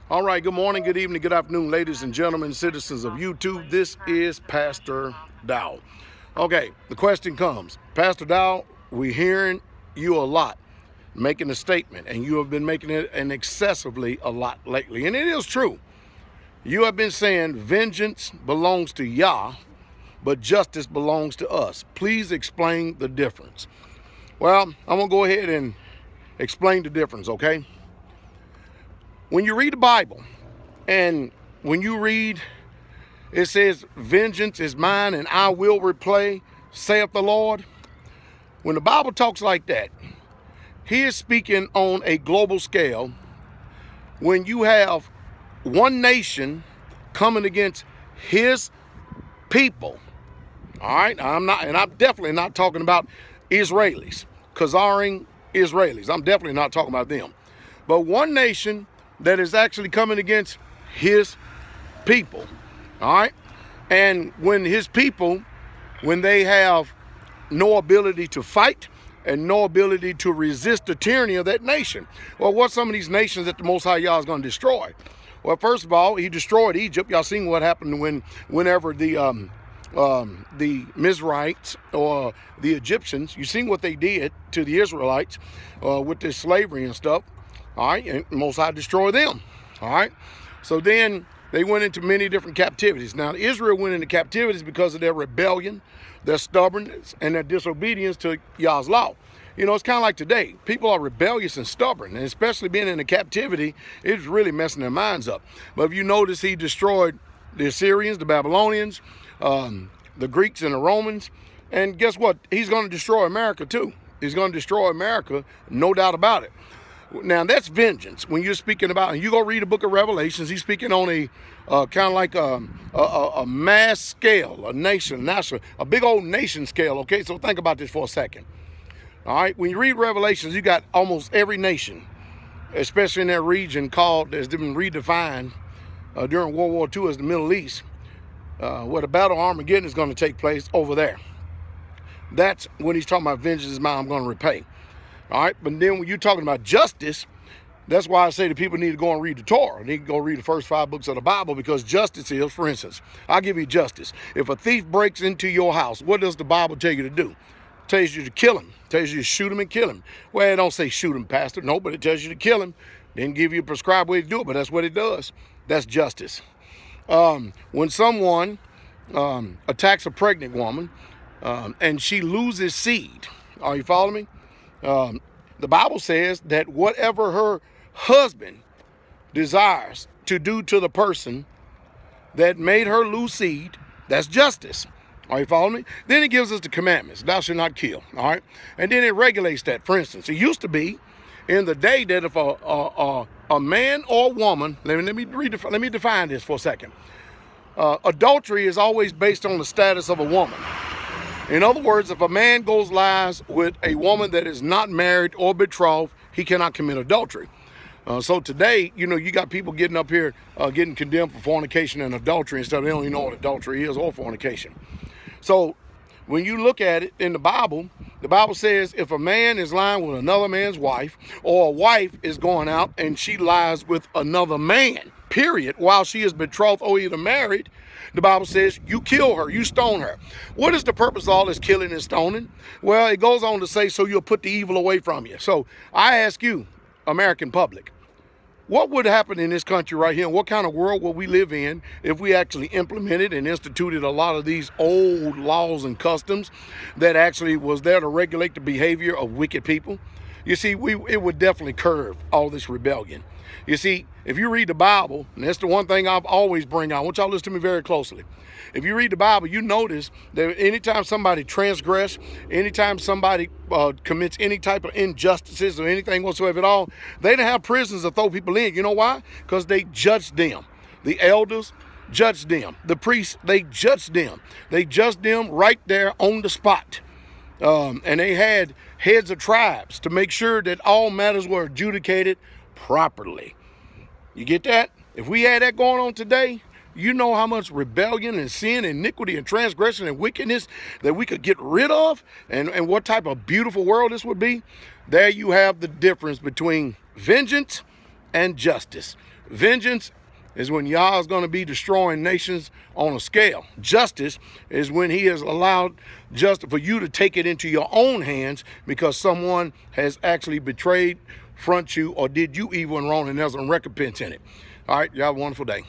All right, good morning, good evening, good afternoon, ladies and gentlemen, citizens of YouTube. This is Pastor Dowell. Okay, the question comes, Pastor Dowell, we're hearing you a lot making a statement, and you have been making it an excessively a lot lately. And it is true. You have been saying vengeance belongs to Yah, but justice belongs to us. Please explain the difference. Well, I'm going to go ahead and explain the difference, okay? When you read the Bible, and when you read, it says, vengeance is mine and I will repay, saith the Lord. When the Bible talks like that, he is speaking on a global scale. When you have one nation coming against his people, all right? I'm definitely not talking about Israelis, Khazaring Israelis. I'm definitely not talking about them. But one nation that is actually coming against his people, all right? And when his people, when they have no ability to fight and no ability to resist the tyranny of that nation. Well, what's some of these nations that the Most High Yah is going to destroy? Well, first of all, he destroyed Egypt. Y'all seen what happened whenever the Mizrahites or the Egyptians, you seen what they did to the Israelites with this slavery and stuff. All right, and Most High destroyed them. All right, so then they went into many different captivities. Now, Israel went into captivities because of their rebellion, their stubbornness, and their disobedience to Yah's law. You know, it's kind of like today. People are rebellious and stubborn, and especially being in a captivity, it's really messing their minds up. But if you notice, he destroyed the Assyrians, the Babylonians, the Greeks, and the Romans. And guess what? He's going to destroy America, too. He's going to destroy America, no doubt about it. Now, that's vengeance. When you're speaking about, and you go read the book of Revelations, he's speaking on a kind of like a mass scale, a big old nation scale, okay? So think about this for a second. All right, when you read Revelations, you got almost every nation, especially in that region called, has been redefined during World War II as the Middle East, where the Battle of Armageddon is going to take place over there. That's when he's talking about vengeance is mine, I'm going to repay. All right, but then when you're talking about justice, that's why I say that people need to go and read the Torah. They need to go read the first 5 books of the Bible, because justice is, for instance, I'll give you justice. If a thief breaks into your house, what does the Bible tell you to do? It tells you to kill him. It tells you to shoot him and kill him. Well, it don't say shoot him, Pastor. No, but it tells you to kill him. Didn't give you a prescribed way to do it, but that's what it does. That's justice. When someone attacks a pregnant woman and she loses seed, are you following me? The Bible says that whatever her husband desires to do to the person that made her lose seed, that's justice. Are you following me? Then it gives us the commandments. Thou shalt not kill. All right. And then it regulates that. For instance, it used to be in the day that if a man or woman, let me define this for a second. Adultery is always based on the status of a woman. In other words, if a man lies with a woman that is not married or betrothed, he cannot commit adultery. So today, you know, you got people getting up here getting condemned for fornication and adultery instead of they don't even know what adultery is or fornication. So when you look at it in the Bible says if a man is lying with another man's wife, or a wife is going out and she lies with another man, period, while she is betrothed or either married, the Bible says you kill her, you stone her. What is the purpose of all this killing and stoning? Well, it goes on to say so you'll put the evil away from you. So I ask you, American public, what would happen in this country right here, and what kind of world would we live in if we actually implemented and instituted a lot of these old laws and customs that actually was there to regulate the behavior of wicked people? You see, it would definitely curb all this rebellion. You see, if you read the Bible, and that's the one thing I've always bring out, I want y'all to listen to me very closely. If you read the Bible, you notice that anytime somebody transgress, anytime somebody commits any type of injustices or anything whatsoever at all, they don't have prisons to throw people in. You know why? Because they judged them. The elders judged them. The priests, they judged them. They judged them right there on the spot. And they had heads of tribes to make sure that all matters were adjudicated properly. You get that? If we had that going on today, you know how much rebellion and sin, iniquity and transgression and wickedness that we could get rid of, and what type of beautiful world this would be. There you have the difference between vengeance and justice. Vengeance is when Yah is going to be destroying nations on a scale. Justice is when he has allowed just for you to take it into your own hands because someone has actually betrayed, front you, or did you evil and wrong, and there's a recompense in it. All right, y'all have a wonderful day.